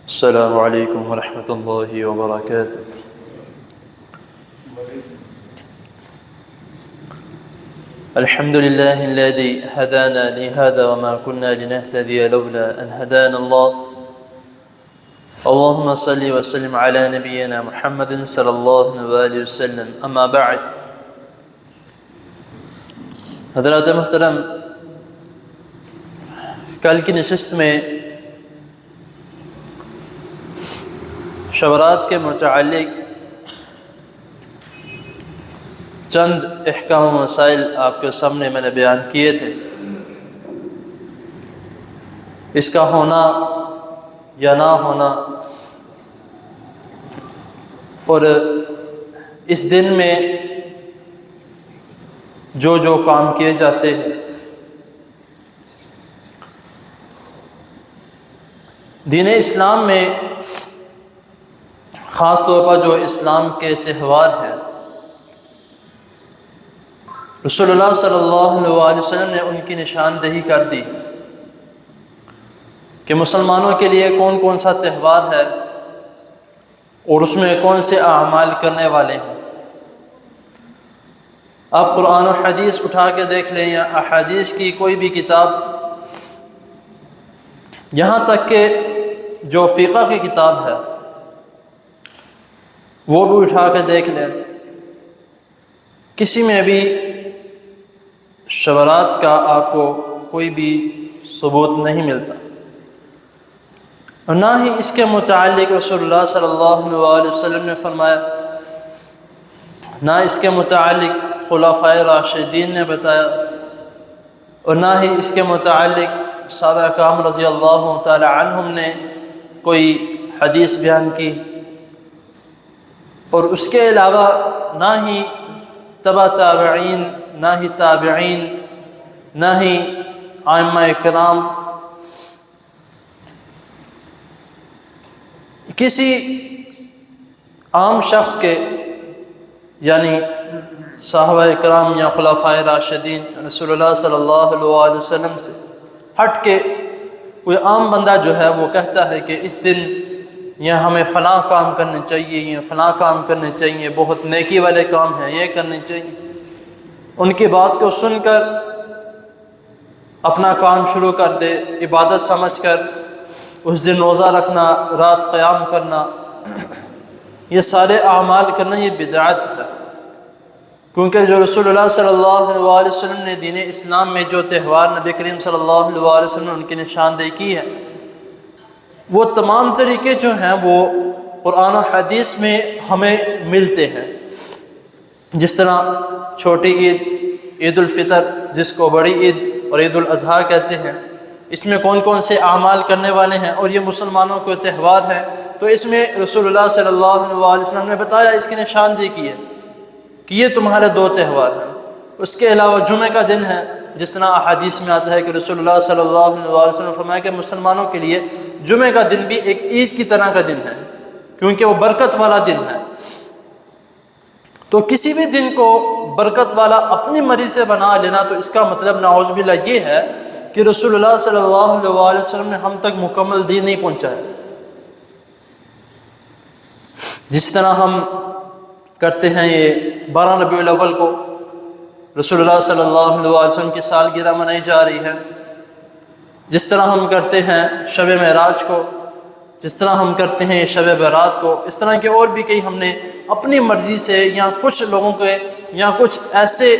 السلام عليكم ورحمة الله وبركاته. الحمد لله الذي هدانا لهذا وما كنا لنهتدي لولا أن هدانا الله. اللهم صل وسلم على نبينا محمد صلی اللہ علیہ وسلم. اما بعد. حضرات محترم، کل کی نشست میں شورات کے متعلق چند احکام و مسائل آپ کے سامنے میں نے بیان کیے تھے. اس کا ہونا یا نہ ہونا، اور اس دن میں جو کام کیے جاتے ہیں. دین اسلام میں خاص طور پر جو اسلام کے تہوار ہیں، رسول اللہ صلی اللہ علیہ وسلم نے ان کی نشاندہی کر دی کہ مسلمانوں کے لیے کون کون سا تہوار ہے اور اس میں کون سے اعمال کرنے والے ہیں. آپ قرآن و حدیث اٹھا کے دیکھ لیں یا احادیث کی کوئی بھی کتاب، یہاں تک کہ جو فقہ کی کتاب ہے وہ بھی اٹھا کے دیکھ لیں، کسی میں بھی شورات کا آپ کو کوئی بھی ثبوت نہیں ملتا، اور نہ ہی اس کے متعلق رسول اللہ صلی اللہ علیہ وسلم نے فرمایا، نہ اس کے متعلق خلفائے راشدین نے بتایا، اور نہ ہی اس کے متعلق صحابہ کرام رضی اللہ تعالی عنہم نے کوئی حدیث بیان کی. اور اس کے علاوہ نہ ہی تبع تابعین، نہ ہی تابعین، نہ ہی ائمہ کرام، کسی عام شخص کے یعنی صحابہ کرام یا خلفائے راشدین رسول اللہ صلی اللہ علیہ وسلم سے ہٹ کے کوئی عام بندہ جو ہے وہ کہتا ہے کہ اس دن یہ ہمیں فلاں کام کرنے چاہیے، یہ فلاں کام کرنے چاہیے، بہت نیکی والے کام ہیں، یہ کرنے چاہیے. ان کی بات کو سن کر اپنا کام شروع کر دے، عبادت سمجھ کر اس دن روزہ رکھنا، رات قیام کرنا، یہ سارے اعمال کرنا، یہ بدعت ہے. کیونکہ جو رسول اللہ صلی اللہ علیہ وسلم نے دین اسلام میں جو تہوار نبی کریم صلی اللہ علیہ وسلم نے ان کی نشاندہی کی ہے، وہ تمام طریقے جو ہیں وہ قرآن و حدیث میں ہمیں ملتے ہیں. جس طرح چھوٹی عید، عید الفطر جس کو بڑی عید اور عید الاضحیٰ کہتے ہیں، اس میں کون کون سے اعمال کرنے والے ہیں، اور یہ مسلمانوں کے تہوار ہیں، تو اس میں رسول اللہ صلی اللہ علیہ وسلم نے بتایا، اس کی نشاندہی کی ہے کہ یہ تمہارے دو تہوار ہیں. اس کے علاوہ جمعہ کا دن ہے، جس طرح احادیث میں آتا ہے کہ رسول اللہ صلی اللہ علیہ وسلم نے فرمایا کہ مسلمانوں کے لیے جمعہ کا دن بھی ایک عید کی طرح کا دن ہے، کیونکہ وہ برکت والا دن ہے. تو کسی بھی دن کو برکت والا اپنی مرضی سے بنا لینا، تو اس کا مطلب نعوذ باللہ یہ ہے کہ رسول اللہ صلی اللہ علیہ وسلم نے ہم تک مکمل دین نہیں پہنچایا. جس طرح ہم کرتے ہیں یہ 12 ربیع الاول کو رسول اللہ صلی اللہ علیہ وسلم کی سالگرہ منائی جا رہی ہے، جس طرح ہم کرتے ہیں شب معراج کو، جس طرح ہم کرتے ہیں شب برات کو، اس طرح کے اور بھی کئی ہم نے اپنی مرضی سے، یا کچھ لوگوں کے، یا کچھ ایسے،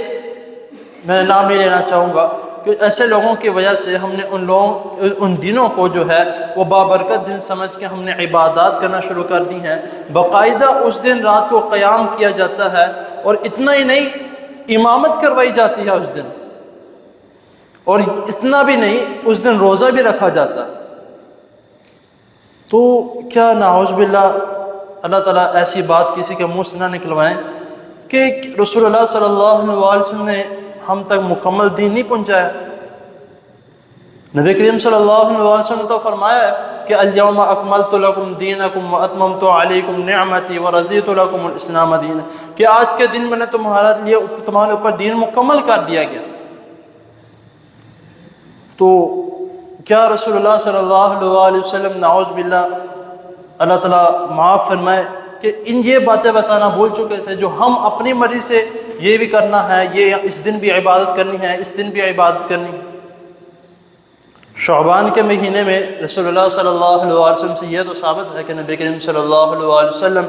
میں نام نہیں لینا چاہوں گا، کہ ایسے لوگوں کی وجہ سے ہم نے ان دنوں کو جو ہے وہ بابرکت دن سمجھ کے ہم نے عبادات کرنا شروع کر دی ہیں. باقاعدہ اس دن رات کو قیام کیا جاتا ہے، اور اتنا ہی نہیں، امامت کروائی جاتی ہے اس دن، اور اتنا بھی نہیں، اس دن روزہ بھی رکھا جاتا. تو کیا نعوذ باللہ اللہ تعالیٰ ایسی بات کسی کے منہ سے نہ نکلوائیں کہ رسول اللہ صلی اللہ علیہ وسلم نے ہم تک مکمل دین نہیں پہنچایا. نبی کریم صلی اللہ علیہ وسلم نے تو فرمایا ہے کہ الیوم اکملت لکم دینکم واتممت علیکم نعمتی ورضیت لکم الاسلام دینا، کہ آج کے دن میں نے تمہارے اوپر دین مکمل کر دیا گیا. تو کیا رسول اللہ صلی اللہ علیہ وسلم نعوذ باللہ اللہ تعالیٰ معاف فرمائے کہ یہ باتیں بتانا بھول چکے تھے جو ہم اپنی مرضی سے یہ بھی کرنا ہے، یہ اس دن بھی عبادت کرنی ہے، اس دن بھی عبادت کرنی ہے۔ شعبان کے مہینے میں رسول اللہ صلی اللہ علیہ وسلم سے یہ تو ثابت ہے کہ نبی کریم صلی اللہ علیہ وسلم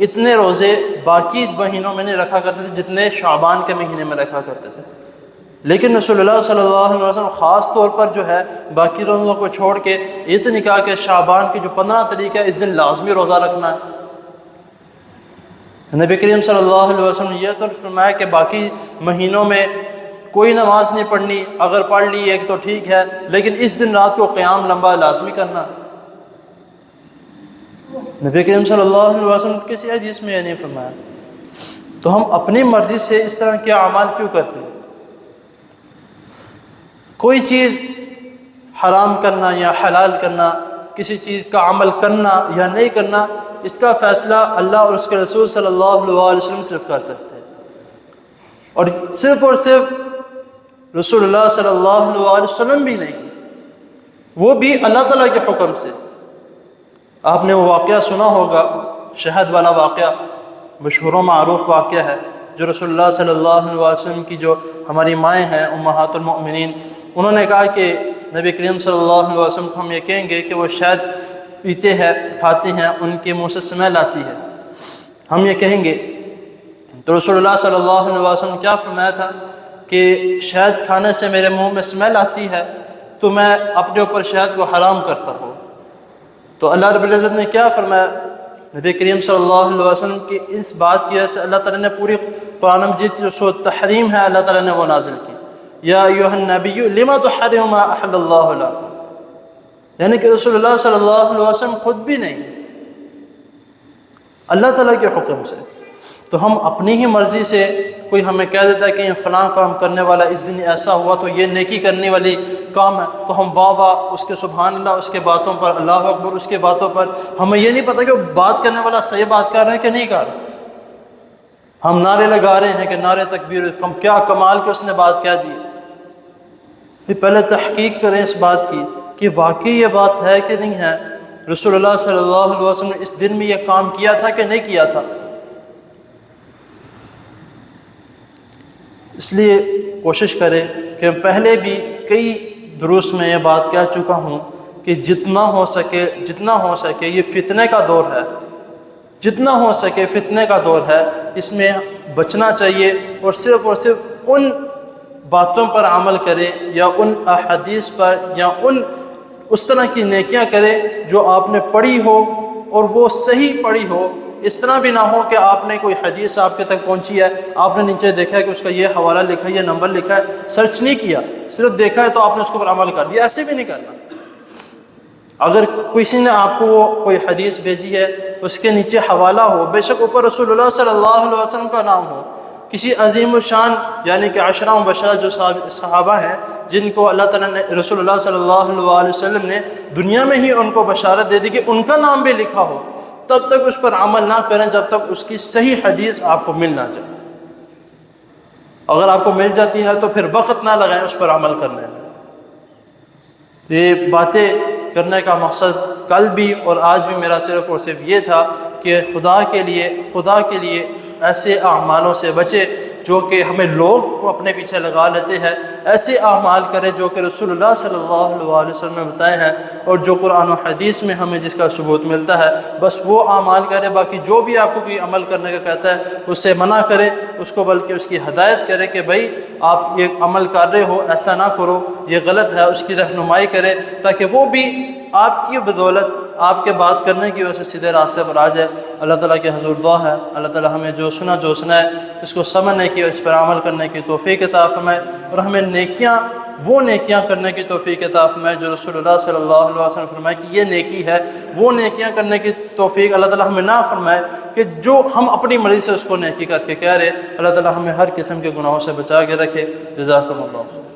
اتنے روزے باقی مہینوں میں نہیں رکھا کرتے تھے جتنے شعبان کے مہینے میں رکھا کرتے تھے، لیکن رسول اللہ صلی اللہ علیہ وسلم خاص طور پر جو ہے باقی روزوں کو چھوڑ کے یہ تو نہیں کہا کہ شعبان کی جو 15 تاریخ ہے اس دن لازمی روزہ رکھنا ہے۔ نبی کریم صلی اللہ علیہ وسلم نے یہ تو فرمایا کہ باقی مہینوں میں کوئی نماز نہیں پڑھنی، اگر پڑھ لی ایک تو ٹھیک ہے، لیکن اس دن رات کو قیام لمبا لازمی کرنا۔ نبی کریم صلی اللہ علیہ وسلم نے کسی حدیث میں یہ نہیں فرمایا، تو ہم اپنی مرضی سے اس طرح کے اعمال کیوں کرتے ہیں؟ کوئی چیز حرام کرنا یا حلال کرنا، کسی چیز کا عمل کرنا یا نہیں کرنا، اس کا فیصلہ اللہ اور اس کے رسول صلی اللہ علیہ وسلم صرف کر سکتے ہیں، اور صرف رسول اللہ صلی اللہ علیہ وسلم بھی نہیں، وہ بھی اللہ تعالیٰ کے حکم سے۔ آپ نے وہ واقعہ سنا ہوگا، شہد والا واقعہ، مشہور و معروف واقعہ ہے، جو رسول اللہ صلی اللہ علیہ وسلم کی جو ہماری مائیں ہیں امہات المؤمنین، انہوں نے کہا کہ نبی کریم صلی اللہ علیہ وسلم کو ہم یہ کہیں گے کہ وہ شہد پیتے ہیں، کھاتے ہیں، ان کے منہ سے اسمیل آتی ہے، ہم یہ کہیں گے، تو رسول اللہ صلی اللہ علیہ وسلم کیا فرمایا تھا کہ شہد کھانے سے میرے منہ میں اسمیل آتی ہے تو میں اپنے اوپر شہد کو حرام کرتا ہوں۔ تو اللہ رب العزت نے کیا فرمایا؟ نبی کریم صلی اللہ علیہ وسلم کی اس بات کی وجہ سے اللہ تعالیٰ نے پوری قرآن مجید جو سورۃ تحریم ہے اللہ تعالیٰ نے وہ نازل کی، یا ایھا النبی لما تحرم ما احل اللہ لک، یعنی کہ رسول اللہ صلی اللہ علیہ وسلم خود بھی نہیں، اللہ تعالیٰ کے حکم سے۔ تو ہم اپنی ہی مرضی سے، کوئی ہمیں کہہ دیتا ہے کہ یہ فلاں کام کرنے والا اس دن ایسا ہوا تو یہ نیکی کرنے والی کام ہے، تو ہم واہ واہ اس کے سبحان اللہ اس کے باتوں پر، اللہ اکبر اس کے باتوں پر، ہمیں یہ نہیں پتہ کہ وہ بات کرنے والا صحیح بات کر رہا ہے کہ نہیں کر رہا۔ ہم نعرے لگا رہے ہیں کہ نعرے تکبیر، کیا کمال کہ اس نے بات کہہ دی۔ پھر پہلے تحقیق کریں اس بات کی کہ واقعی یہ بات ہے کہ نہیں ہے، رسول اللہ صلی اللہ علیہ وسلم نے اس دن میں یہ کام کیا تھا کہ نہیں کیا تھا۔ اس لیے کوشش کریں کہ پہلے بھی کئی دروس میں یہ بات کہہ چکا ہوں کہ جتنا ہو سکے یہ فتنے کا دور ہے، جتنا ہو سکے فتنے کا دور ہے، اس میں بچنا چاہیے، اور صرف ان باتوں پر عمل کرے یا ان احادیث پر یا اس طرح کی نیکیاں کرے جو آپ نے پڑھی ہو اور وہ صحیح پڑھی ہو۔ اس طرح بھی نہ ہو کہ آپ نے کوئی حدیث آپ کے تک پہنچی ہے، آپ نے نیچے دیکھا ہے کہ اس کا یہ حوالہ لکھا ہے، یہ نمبر لکھا ہے، سرچ نہیں کیا، صرف دیکھا ہے تو آپ نے اس کے اوپر عمل کر دیا، ایسے بھی نہیں کرنا۔ اگر کسی نے آپ کو کوئی حدیث بھیجی ہے، اس کے نیچے حوالہ ہو، بے شک اوپر رسول اللہ صلی اللہ علیہ وسلم کا نام ہو، کسی عظیم الشان یعنی کہ عشرہ مبشرہ جو صحابہ ہیں جن کو اللہ تعالیٰ نے، رسول اللہ صلی اللہ علیہ وسلم نے دنیا میں ہی ان کو بشارت دے دی کہ ان کا نام بھی لکھا ہو، تب تک اس پر عمل نہ کریں جب تک اس کی صحیح حدیث آپ کو مل نہ جائے۔ اگر آپ کو مل جاتی ہے تو پھر وقت نہ لگائیں اس پر عمل کرنے میں۔ یہ باتیں کرنے کا مقصد کل بھی اور آج بھی میرا صرف اور صرف یہ تھا کہ خدا کے لیے ایسے اعمالوں سے بچے جو کہ ہمیں لوگ کو اپنے پیچھے لگا لیتے ہیں، ایسے اعمال کرے جو کہ رسول اللہ صلی اللہ علیہ وسلم نے بتائے ہیں اور جو قرآن و حدیث میں ہمیں جس کا ثبوت ملتا ہے، بس وہ اعمال کرے۔ باقی جو بھی آپ کو کوئی عمل کرنے کا کہتا ہے اس سے منع کرے اس کو، بلکہ اس کی ہدایت کرے کہ بھائی آپ یہ عمل کر رہے ہو، ایسا نہ کرو، یہ غلط ہے، اس کی رہنمائی کرے تاکہ وہ بھی آپ کی بدولت، آپ کے بات کرنے کی وجہ سے سیدھے راستے پر آ جائے۔ اللہ تعالیٰ کے حضور دعا ہے اللہ تعالیٰ ہمیں جو سنا ہے اس کو سمجھنے کی اور اس پر عمل کرنے کی توفیق عطا فرمائے، اور ہمیں وہ نیکیاں کرنے کی توفیق عطا فرمائے جو رسول اللہ صلی اللہ علیہ وسلم فرمائے کہ یہ نیکی ہے، وہ نیکیاں کرنے کی توفیق اللہ تعالیٰ ہمیں نہ فرمائے کہ جو ہم اپنی مرضی سے اس کو نیکی کر کے کہہ رہے۔ اللہ تعالیٰ ہمیں ہر قسم کے گناہوں سے بچا کے رکھے۔ جزاکم اللہ۔